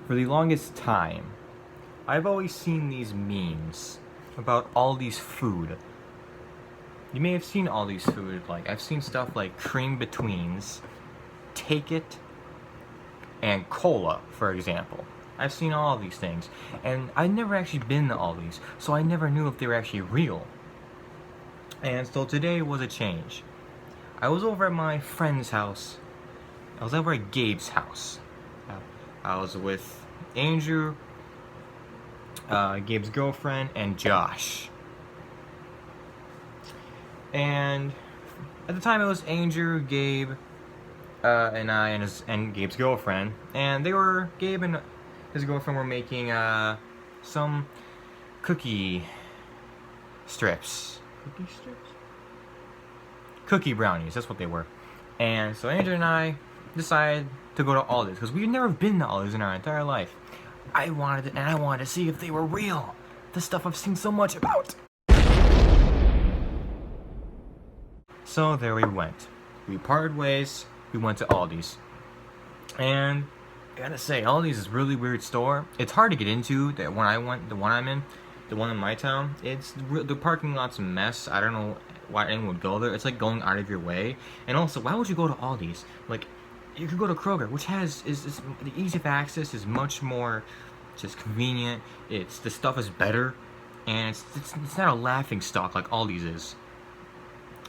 For the longest time, I've always seen these memes about Aldi's food. You may have seen Aldi's food, like, I've seen stuff like cream betweens, Take It, and cola, for example. I've seen all of these things, and I've never actually been to Aldi's, so I never knew if they were actually real. And so today was a change. I was over at my friend's house. I was over at Gabe's house. I was with Andrew, Gabe's girlfriend, and Josh. And at the time it was Andrew, Gabe, and I, and Gabe's girlfriend. And Gabe and his girlfriend were making some cookie strips. Cookie strips? Cookie brownies, that's what they were. And so Andrew and I decided to go to Aldi's, because we'd never been to Aldi's in our entire life. I wanted to see if they were real. The stuff I've seen so much about. So there we went. We parted ways, we went to Aldi's. And I gotta say, Aldi's is a really weird store. It's hard to get into. The one I'm in, the one in my town, the parking lot's a mess. I don't know why anyone would go there. It's like going out of your way. And also, why would you go to Aldi's? Like, you could go to Kroger, which is the ease of access is much more just convenient. The stuff is better, and it's not a laughing stock like Aldi's is.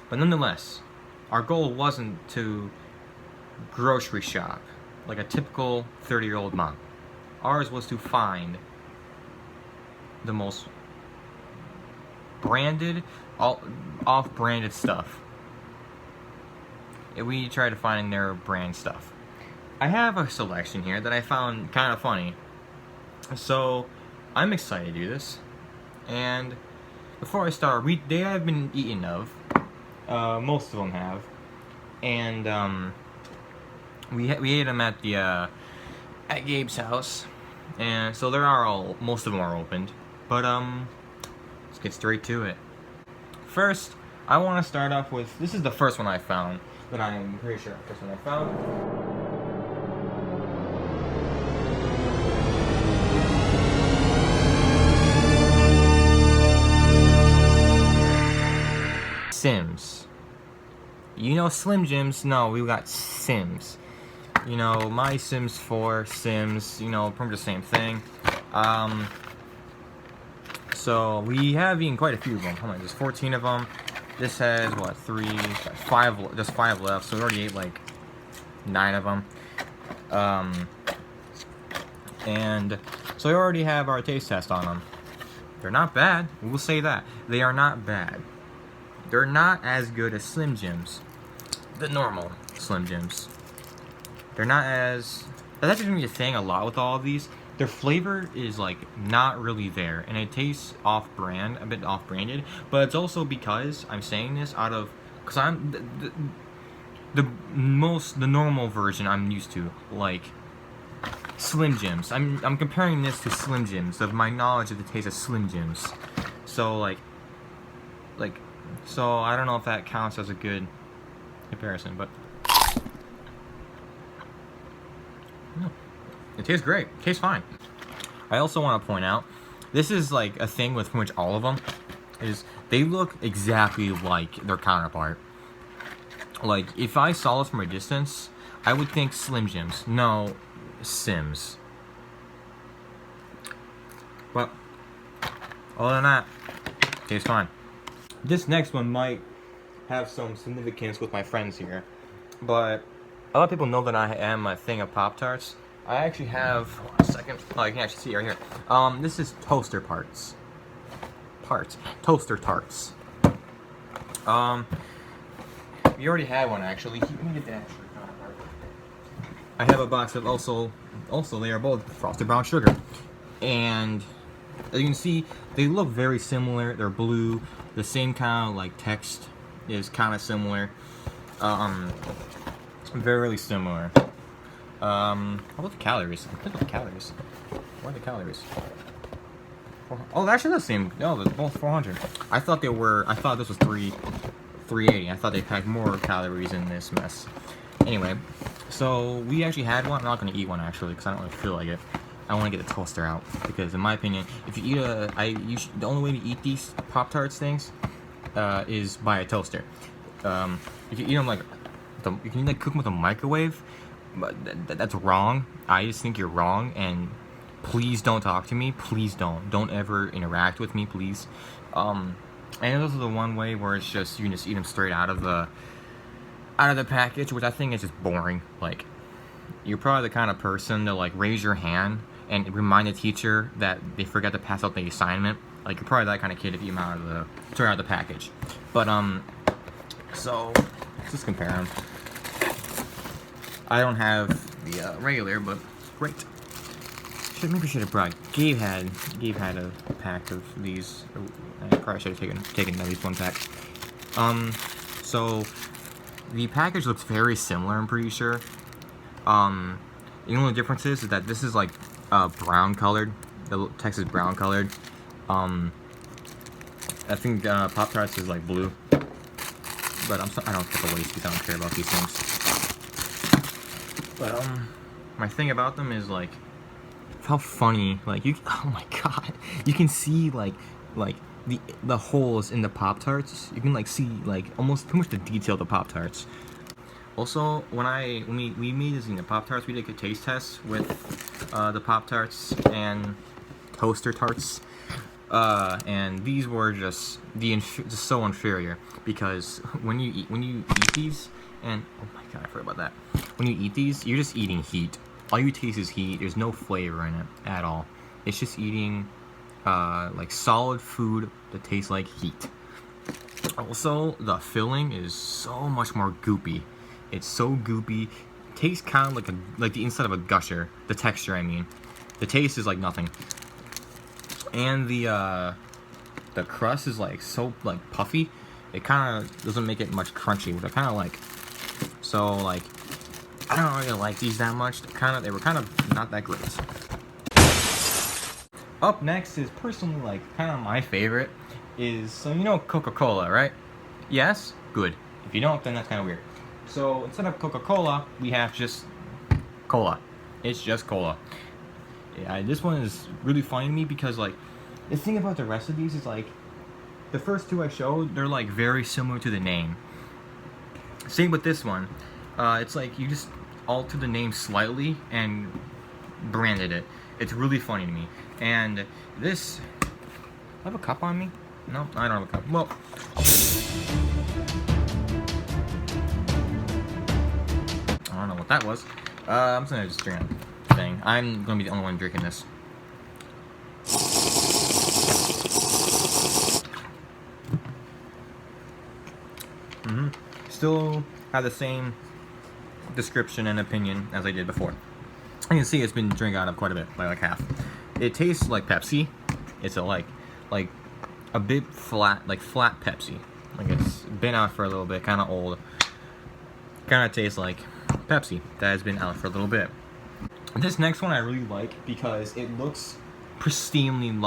But nonetheless, our goal wasn't to grocery shop like a typical 30-year-old mom. Ours was to find the most branded, off-branded stuff. We tried to find their brand stuff. I have a selection here that I found kind of funny. So, I'm excited to do this. And before I start, they have been eaten of. Most of them have. And we ate them at Gabe's house. And so most of them are opened. But let's get straight to it. First, I want to start off with, this is the first one I found. But I'm pretty sure that's what I found. Simps. You know Slim Jims? No, we got Simps. You know, my Sims 4, Sims, you know, pretty much the same thing. So we have eaten quite a few of them. How many? There's 14 of them. This has, what, 5, just 5 left, so we already ate, like, 9 of them. And so we already have our taste test on them. They're not bad, we'll say that. They are not bad. They're not as good as Slim Jims. The normal Slim Jims. They're not as... That's actually going to be a thing a lot with all of these. Their flavor is, like, not really there, and it tastes off-brand, a bit off-branded, but it's also because I'm saying this because I'm the normal version I'm used to, like Slim Jims. I'm comparing this to Slim Jims, of my knowledge of the taste of Slim Jims. So, so I don't know if that counts as a good comparison, but no. It tastes great. It tastes fine. I also want to point out, this is like a thing with pretty much all of them, is they look exactly like their counterpart. Like, if I saw this from a distance, I would think Slim Jims. No, Sims. But, other than that, tastes fine. This next one might have some significance with my friends here, but a lot of people know that I am a thing of Pop-Tarts. I actually have, hold on a second. Oh, you can actually see it right here. This is toaster parts. Toaster tarts. You already had one actually. Let me get that extra counterpart. I have a box of also they are both frosted brown sugar. And as you can see, they look very similar. They're blue. The same kind of like text is kind of similar. Very similar. How about the calories? Look at the calories. What are the calories? Oh, actually that's the same. No, they're both 400. I thought this was 380. I thought they packed more calories in this mess. Anyway, so we actually had one. I'm not going to eat one actually because I don't really feel like it. I want to get the toaster out because, in my opinion, if you eat the only way to eat these Pop-Tarts things is by a toaster. If you eat them you can cook them with a microwave, but that's wrong. I just think you're wrong, and please don't talk to me. Please don't ever interact with me, please. And those are the one way where it's just you can just eat them straight out of the package, which I think is just boring. Like, you're probably the kind of person to like raise your hand and remind the teacher that they forgot to pass out the assignment. Like, you're probably that kind of kid if you eat them straight out of the package. But so let's just compare them. I don't have the regular, but great. Maybe should have brought. Gabe had a pack of these. I probably should have taken at least one pack. So the package looks very similar, I'm pretty sure. The only difference is that this is like brown colored. The text is brown colored. I think Pop-Tarts is like blue. But I don't put the waste because I don't care about these things. But my thing about them is like how funny, like oh my god, you can see like the holes in the Pop-Tarts. You can like see like almost too much the detail of the Pop-Tarts. Also, when we made this in the Pop-Tarts, we did a taste test with the Pop-Tarts and toaster tarts, and these were just just so inferior because when you eat these, and oh my god, I forgot about that. When you eat these, you're just eating heat. All you taste is heat. There's no flavor in it at all. It's just eating like solid food that tastes like heat. Also, the filling is so much more goopy. It's so goopy. Tastes kind of like the inside of a gusher. The texture, I mean. The taste is like nothing. And the crust is like so like puffy. It kind of doesn't make it much crunchy, which I kind of like. So like, I don't really like these that much. They were kind of not that great. Up next is personally like kind of my favorite. So you know Coca Cola, right? Yes? Good. If you don't, then that's kind of weird. So instead of Coca Cola, we have just cola. It's just cola. Yeah, this one is really funny to me because like the thing about the rest of these is like the first two I showed, they're like very similar to the name. Same with this one. It's like you just altered the name slightly and branded it. It's really funny to me. And this, I have a cup on me? No, I don't have a cup. Well, I don't know what that was. I'm just gonna just drink the thing. I'm gonna be the only one drinking this. Still have the same description and opinion as I did before. You can see it's been drank out of quite a bit, by like half. It tastes like Pepsi. It's like a bit flat, like flat Pepsi. Like it's been out for a little bit, kind of old. Kind of tastes like Pepsi that has been out for a little bit. This next one I really like because it looks pristinely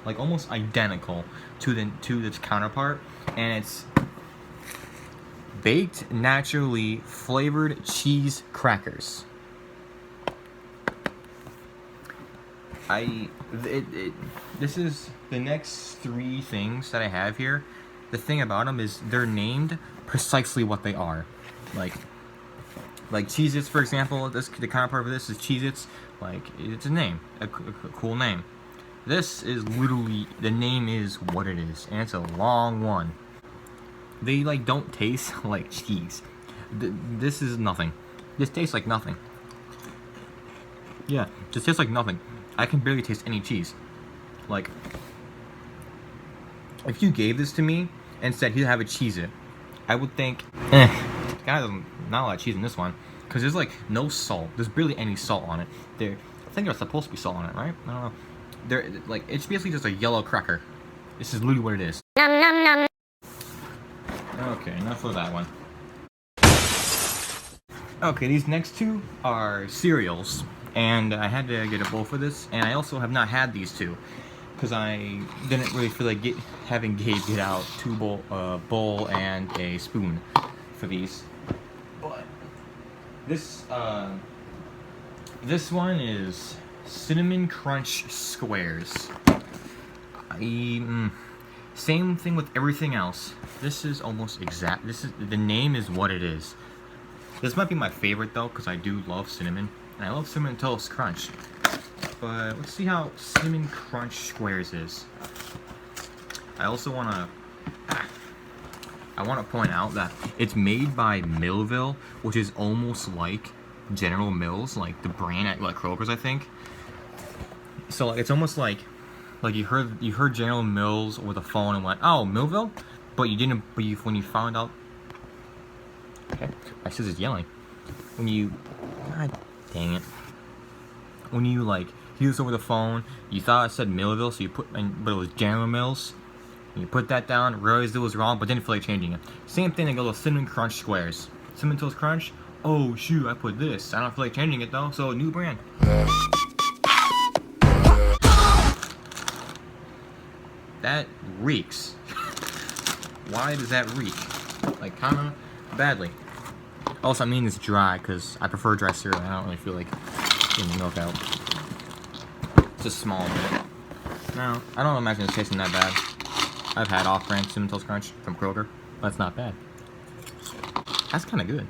like almost identical to its counterpart, and it's baked naturally flavored cheese crackers. This is the next three things that I have here. The thing about them is they're named precisely what they are. Like CheezIts, for example. The counterpart of this is CheezIts. Like, it's a name, a cool name. This is literally, the name is what it is, and it's a long one. They like don't taste like cheese. This is nothing. This tastes like nothing. Yeah, just tastes like nothing. I can barely taste any cheese. Like, if you gave this to me and said he'd have a CheezIt, I would think, God, not a lot of cheese in this one, because there's like no salt. There's barely any salt on it. I think there's supposed to be salt on it, right? I don't know. Like, it's basically just a yellow cracker. This is literally what it is. Okay, enough of that one. Okay, these next two are cereals, and I had to get a bowl for this, and I also have not had these two, because I didn't really feel like having Gabe get out a bowl and a spoon for these. But this one is Cinnamon Crunch Squares. Same thing with everything else. This is almost exact. The name is what it is. This might be my favorite though, because I do love cinnamon, and I love Cinnamon Toast Crunch. But let's see how Cinnamon Crunch Squares is. I also wanna point out that it's made by Millville, which is almost like General Mills, like the brand at like Kroger's, I think. So it's almost like you heard General Mills with a phone and went, oh, Millville, but you didn't. But when you found out, okay, my sister's yelling. God dang it. When you like hear this over the phone, you thought it said Millville, so but it was General Mills. And you put that down, realized it was wrong, but didn't feel like changing it. Same thing that goes with Cinnamon Crunch Squares. Cinnamon Toast Crunch. Oh shoot, I put this. I don't feel like changing it though, so new brand. That reeks. Why does that reek? Like, kinda badly. Also, I mean it's dry, because I prefer dry cereal. I don't really feel like getting milk out. It's a small bit. No, I don't imagine it's tasting that bad. I've had off-brand Cinnamon Toast Crunch from Kroger. That's not bad. That's kind of good.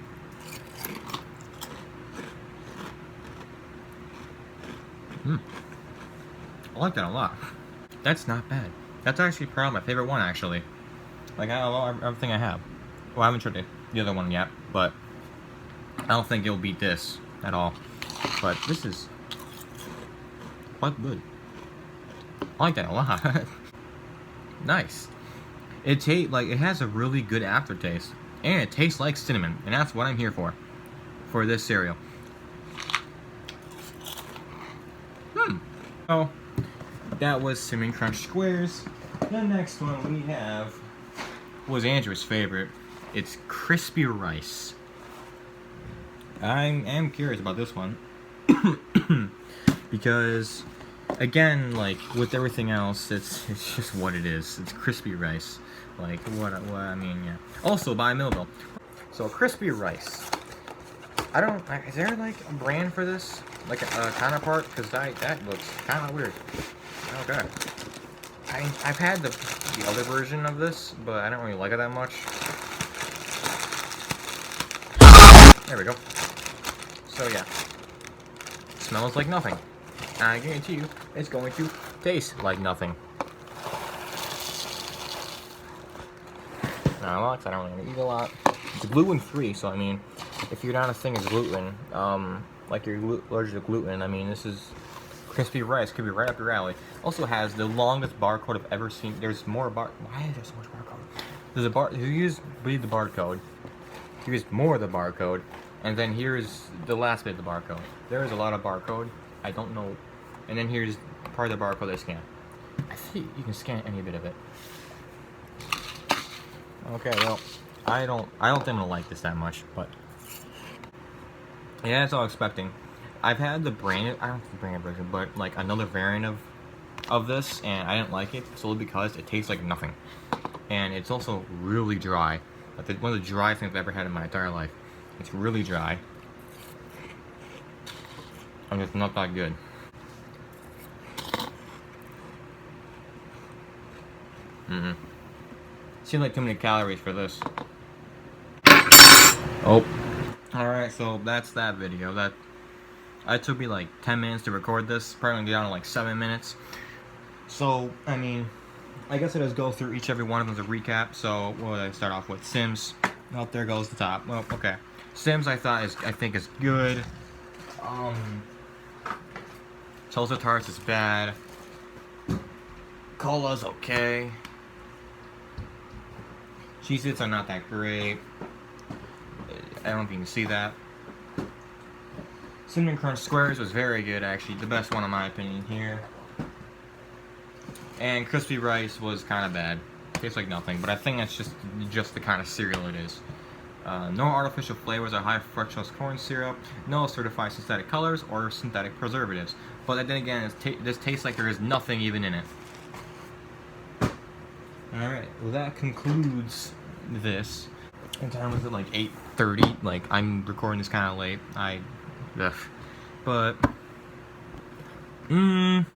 I like that a lot. That's not bad. That's actually probably my favorite one, actually. Like, I love everything I have. Well, I haven't tried the other one yet, but I don't think it'll beat this at all. But this is quite good. I like that a lot. Nice. It has a really good aftertaste, and it tastes like cinnamon, and that's what I'm here for this cereal. Oh, that was Cinnamon Crunch Squares. The next one we have was Andrew's favorite. It's Crispy Rice. I am curious about this one because, again, like with everything else, it's just what it is. It's Crispy Rice. Like what I mean, yeah. Also by Millville. So Crispy Rice. Is there like a brand for this? Like a counterpart? Because that looks kind of weird. Okay. I've had the other version of this, but I don't really like it that much. There we go. So yeah. Smells like nothing. I guarantee you, it's going to taste like nothing. Not a lot, because I don't really eat a lot. It's gluten-free, so I mean, if you're not a thing of gluten, like you're allergic to gluten, I mean, this is Crispy Rice. Could be right up your alley. Also has the longest barcode I've ever seen. There's more Why is there so much barcode? There's a read the barcode. Here's more of the barcode, and then here's the last bit of the barcode. There is a lot of barcode. I don't know. And then here's part of the barcode I scan. I think you can scan any bit of it. Okay, well, I don't think I'm gonna like this that much, but yeah, that's all I'm expecting. I've had the branded, I don't think the branded version, but like another variant of this, and I didn't like it solely because it tastes like nothing, and it's also really dry. Like one of the dry things I've ever had in my entire life. It's really dry, and it's not that good. Seems like too many calories for this. Oh. Alright, so that's that video. It took me like 10 minutes to record this. Probably gonna get down to like 7 minutes. So, I mean, I guess I just go through every one of them as a recap. So, what would I start off with? Simps. Oh, there goes the top. Well, okay. Simps I think is good. Tulsa Tarts is bad. Cola's okay. CheezIts are not that great. I don't know if you can see that. Cinnamon Crunch Squares was very good, actually. The best one in my opinion here. And Crispy Rice was kind of bad. Tastes like nothing, but I think that's just the kind of cereal it is. No artificial flavors or high fructose corn syrup. No certified synthetic colors or synthetic preservatives. But then again, this tastes like there is nothing even in it. Alright, well that concludes this. What time was it? Like 8:30? Like, I'm recording this kind of late. But Mmm.